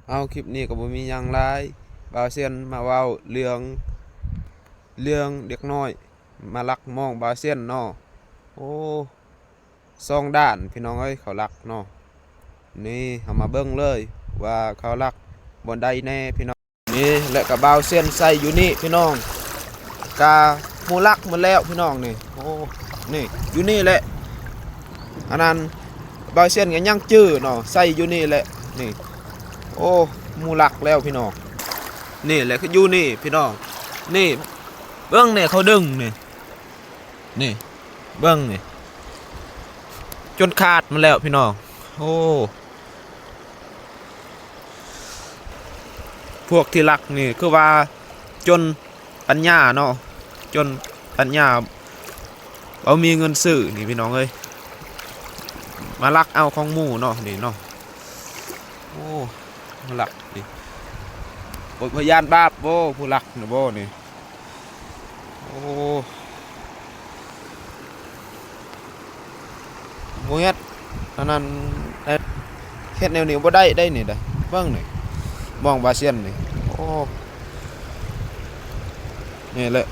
เอาคลิปนี้ก็บ่มีหยังหลายบ่าวเซียนมาเว้าเรื่องเด็กน้อยมาลักมองบ่าวเซียนเนาะโอ้สองด้านพี่น้องเอ้ยเขาลักเนาะนี่เอามาเบิ่งเลยว่าเขาลักบ่ได้แน่พี่น้องนี่และก็บ่าวเซียนใส่อยู่นี่พี่น้องกาหมู่ลักหมดแล้วพี่น้องนี่โอ้นี่อยู่นี่แหละอันนั้นบ่าวเซียนก็ยังจื้อเนาะใส่อยู่นี่แหละนี่โอ้หมู่ลักแล้วพี่น้องนี่แหละคืออยู่นี่พี่น้องนี่เบิ้งเนี่ยเขาดึงนี่เบิ้งนี่จนขาดมาแล้วพี่น้องโอ้พวกที่ลักนี่คือว่าจนปัญญาเนาะจนปัญญาเอามีเงินซื้อนี่พี่น้องเอ้ยมาลักเอาของหมู่เนาะนี่เนาะโอ้มาลักนี่พยานบาปโบผู้ลักนะโบนี่โอ้โมเฮ็ดอันนั้นเฮ็ดแนวนี้บ่ได้นี่เด้อเบิ่งนี่มองบาเซียนนี่โอ้นี่แหละ